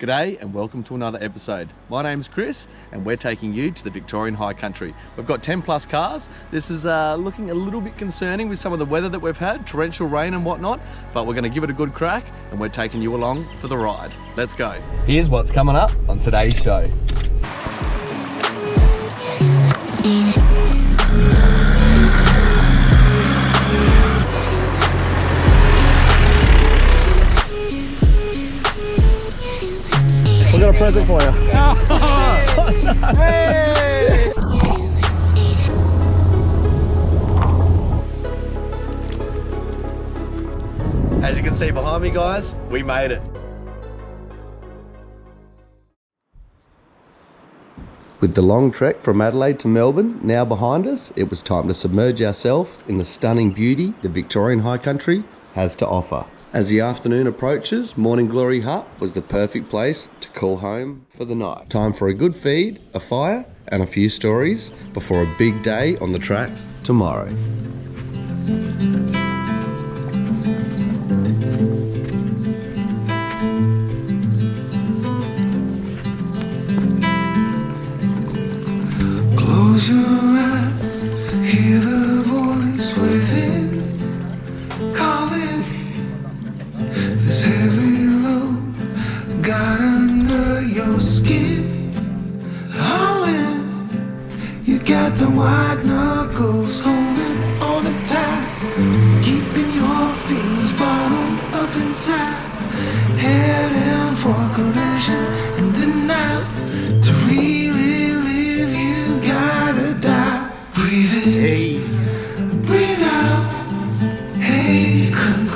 G'day and welcome to another episode. My name's Chris and we're taking you to the Victorian High Country. We've got 10 plus cars. This is looking a little bit concerning with some of the weather that we've had, torrential rain and whatnot, but we're going to give it a good crack and we're taking you along for the ride. Let's go. Here's what's coming up on today's show. We've got a present for you. Oh, no. Hey! As you can see behind me, guys, we made it. With the long trek from Adelaide to Melbourne now behind us, it was time to submerge ourselves in the stunning beauty the Victorian High Country has to offer. As the afternoon approaches, Morning Glory Hut was the perfect place to call home for the night. Time for a good feed, a fire, and a few stories before a big day on the tracks tomorrow. Close your eyes, hear the voice within calling. This heavy load got under your skin. All in, you got the white knuckles holding on it tight, keeping your feelings bottled up inside. Heading for collision and denial. To really live, you gotta die. Breathe in, hey. Breathe out. Hey, come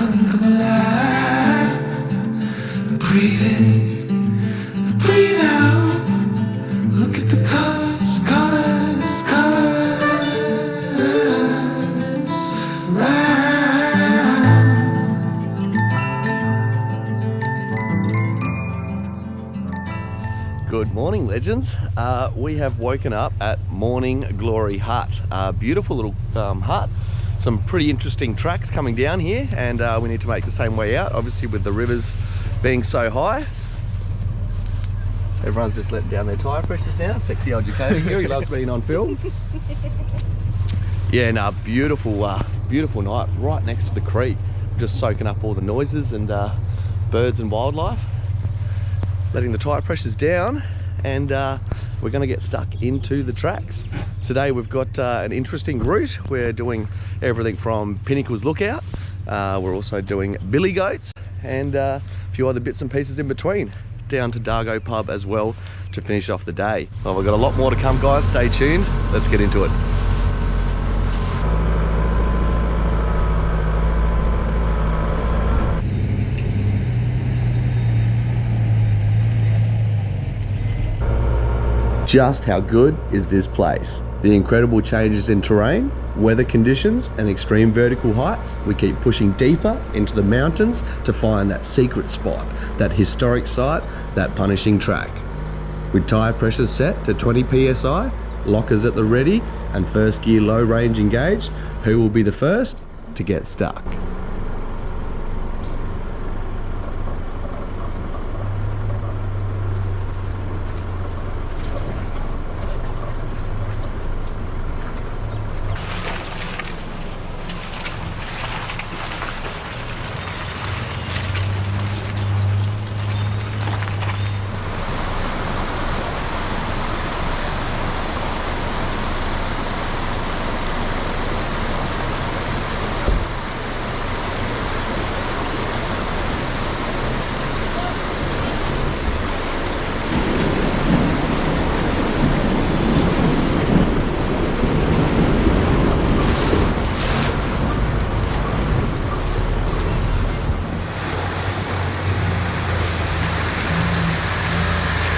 alive. Breathe in, breathe out. Look at the colors, colors, colors around. Good morning, legends. We have woken up at Morning Glory Hut. A beautiful little hut. Some pretty interesting tracks coming down here, and we need to make the same way out, obviously with the rivers being so high. Everyone's just letting down their tyre pressures now. Sexy old Jacoby here, he loves being on film. Yeah, no, beautiful, beautiful night right next to the creek. Just soaking up all the noises and birds and wildlife. Letting the tyre pressures down, and we're going to get stuck into the tracks. Today we've got an interesting route. We're doing everything from Pinnacles Lookout. We're also doing Billy Goats and a few other bits and pieces in between. Down to Dargo Pub as well to finish off the day. Well, we've got a lot more to come, guys. Stay tuned. Let's get into it. Just how good is this place? The incredible changes in terrain, weather conditions, and extreme vertical heights. We keep pushing deeper into the mountains to find that secret spot, that historic site, that punishing track. With tyre pressures set to 20 psi, lockers at the ready, and first gear low range engaged, who will be the first to get stuck?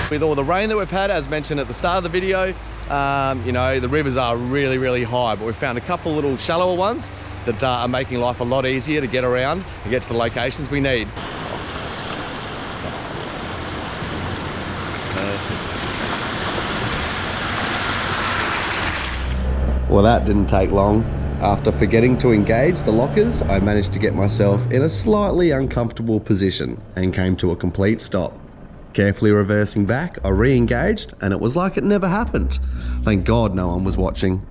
With all the rain that we've had, as mentioned at the start of the video, you know, the rivers are really high, but we've found a couple little shallower ones that are making life a lot easier to get around and get to the locations we need. Well, that didn't take long. After forgetting to engage the lockers, I managed to get myself in a slightly uncomfortable position and came to a complete stop. Carefully reversing back, I re-engaged and it was like it never happened. Thank God no one was watching.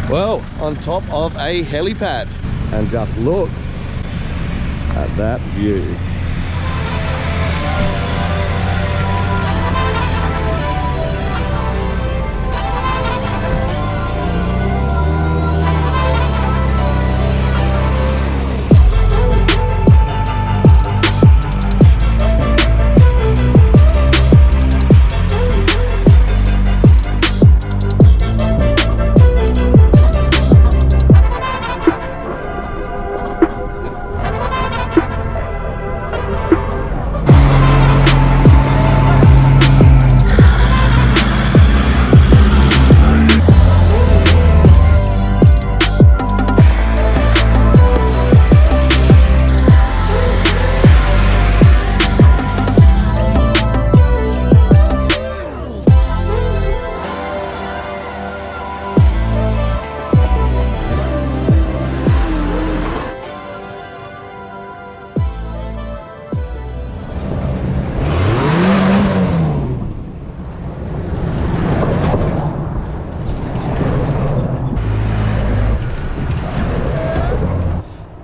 Well, on top of a helipad, and just look at that view.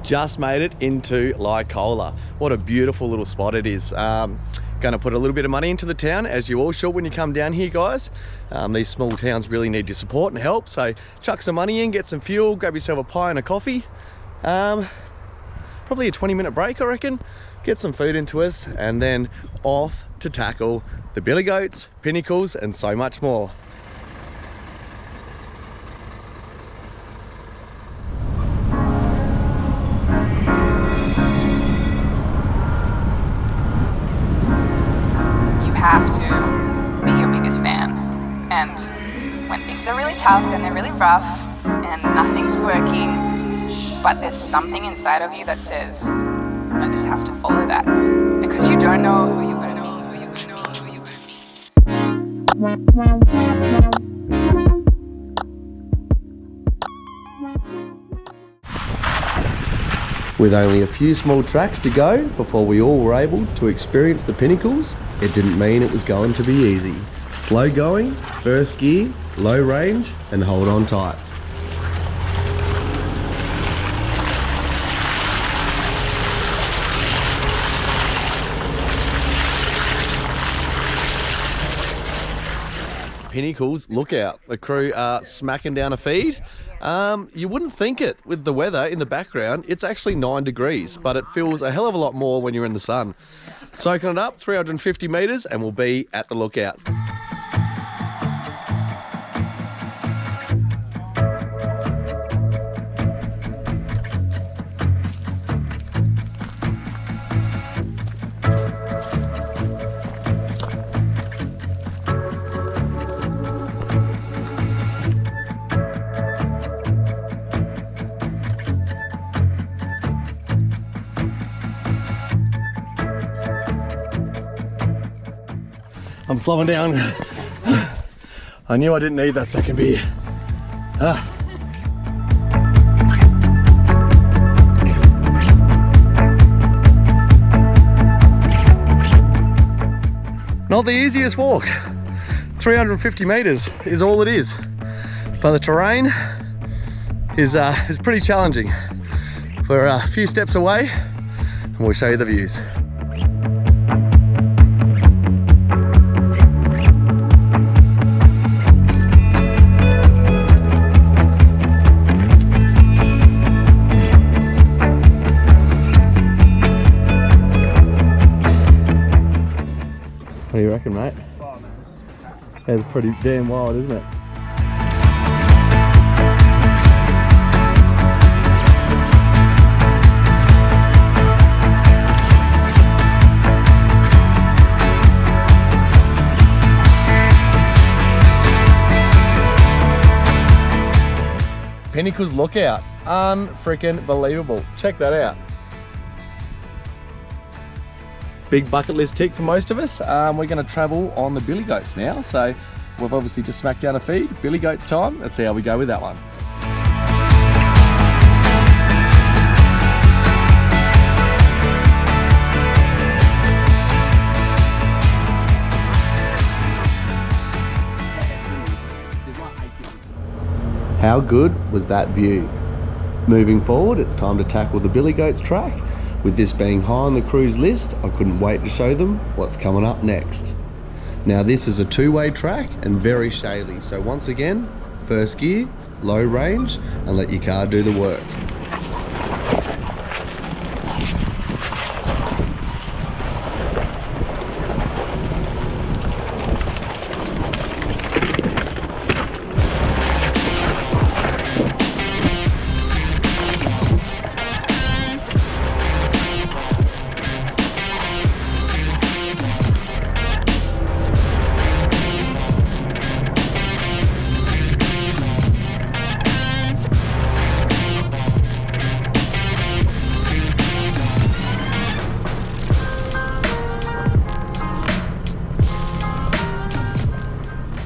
Just made it into Lycola. What a beautiful little spot it is. Gonna put a little bit of money into the town, as you all should when you come down here, guys. These small towns really need your support and help, so chuck some money in, get some fuel, grab yourself a pie and a coffee. Probably a 20-minute break, I reckon. Get some food into us, and then off to tackle the billy goats, pinnacles, and so much more. Have to be your biggest fan, and when things are really tough and they're really rough and nothing's working, but there's something inside of you that says, I just have to follow that, because you don't know who you're going to be, who you're going to be, who you're going to be. With only a few small tracks to go before we all were able to experience the pinnacles, it didn't mean it was going to be easy. Slow going, first gear, low range, and hold on tight. Pinnacles, look out. The crew are smacking down a feed. You wouldn't think it with the weather in the background. It's actually 9 degrees, but it feels a hell of a lot more when you're in the sun. Soaking it up, 350 metres, and we'll be at the lookout. I'm slowing down. I knew I didn't need that second beer. Not the easiest walk. 350 meters is all it is. But the terrain is pretty challenging. We're a few steps away and we'll show you the views. What do you reckon, mate? Oh, man, this is spectacular. It's pretty damn wild, isn't it? Pinnacles lookout, unfreaking believable. Check that out. Big bucket list tick for most of us. We're going to travel on the billy goats now, so we've obviously just smacked down a feed. Billy goats time. Let's see how we go with that one. How good was that view? Moving forward, it's time to tackle the Billy Goats track. With this being high on the cruise list, I couldn't wait to show them what's coming up next. Now this is a two-way track and very shady, so once again, first gear, low range, and let your car do the work.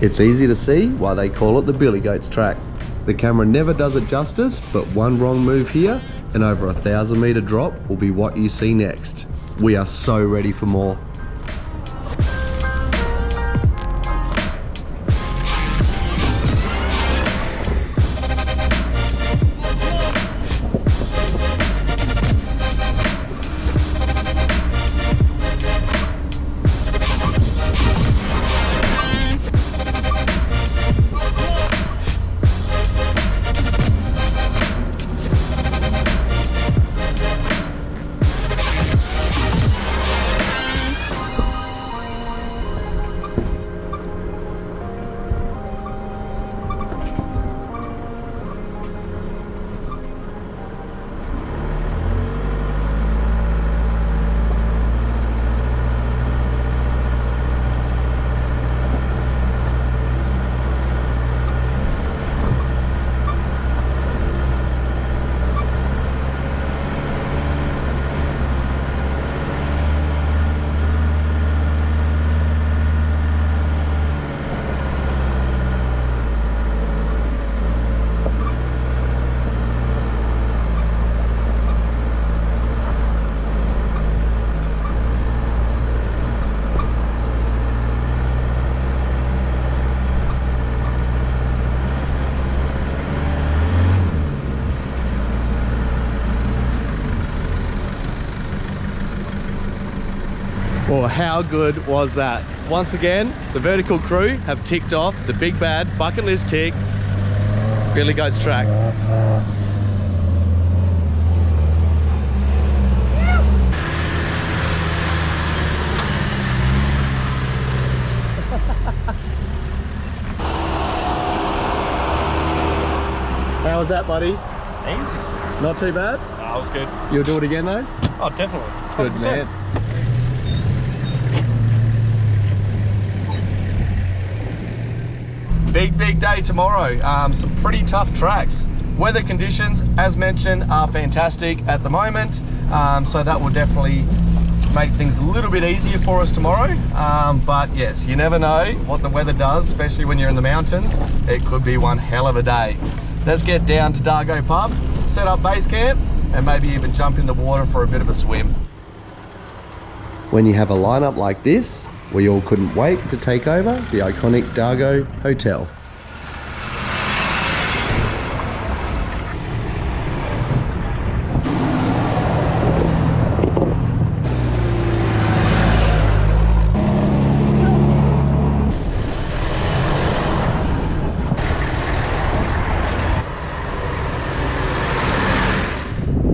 It's easy to see why they call it the Billy Goats track. The camera never does it justice, but one wrong move here and over a 1,000 meter drop will be what you see next. We are so ready for more. Well, how good was that? Once again, the vertical crew have ticked off the big bad bucket list tick, Billy Goats track. How was that, buddy? Easy. Not too bad? That was good. You'll do it again though? Oh, definitely. Good 100%. man. Big day tomorrow. Some pretty tough tracks. Weather conditions, as mentioned, are fantastic at the moment. So that will definitely make things a little bit easier for us tomorrow. But yes, you never know what the weather does, especially when you're in the mountains. It could be one hell of a day. Let's get down to Dargo Pub, set up base camp, and maybe even jump in the water for a bit of a swim. When you have a lineup like this, we all couldn't wait to take over the iconic Dargo Hotel.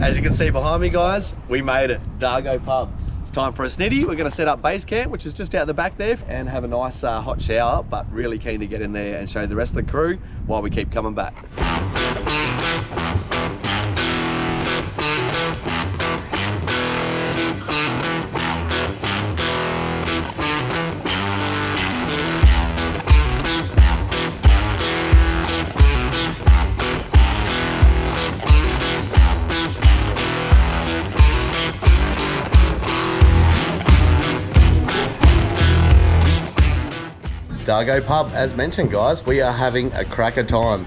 As you can see behind me, guys, we made it. Dargo Pub. It's time for a snitty. We're going to set up base camp, which is just out the back there, and have a nice hot shower, but really keen to get in there and show the rest of the crew while we keep coming back. Dargo pub. As mentioned, guys, we are having a cracker time.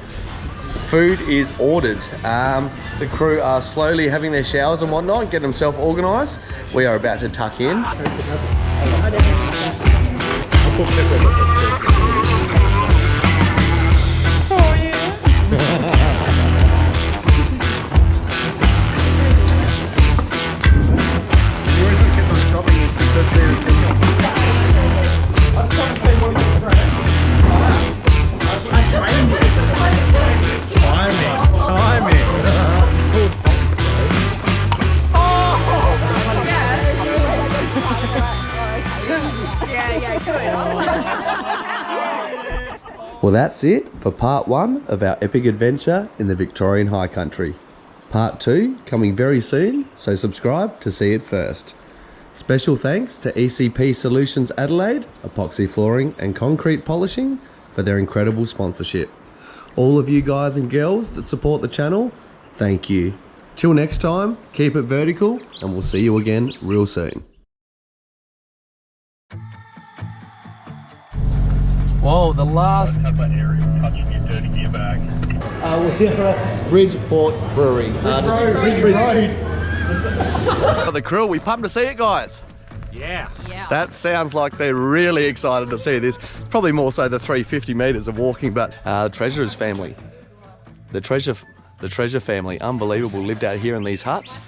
Food is ordered. The crew are slowly having their showers and whatnot, getting themselves organised. We are about to tuck in. Well, that's it for part 1 of our epic adventure in the Victorian High Country. Part 2 coming very soon, so subscribe to see it first. Special thanks to ECP Solutions Adelaide, Epoxy Flooring and Concrete Polishing for their incredible sponsorship. All of you guys and girls that support the channel, thank you. Till next time, keep it vertical and we'll see you again real soon. Whoa, the last... Have that area touching your dirty gear bag. We are at Bridgeport Brewery. The crew, we pumped to see it, guys. Yeah. That sounds like they're really excited to see this. Probably more so the 350 metres of walking, but the Treasurer's family. The treasure family, unbelievable, lived out here in these huts.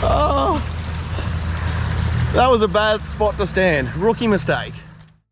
Oh, that was a bad spot to stand. Rookie mistake.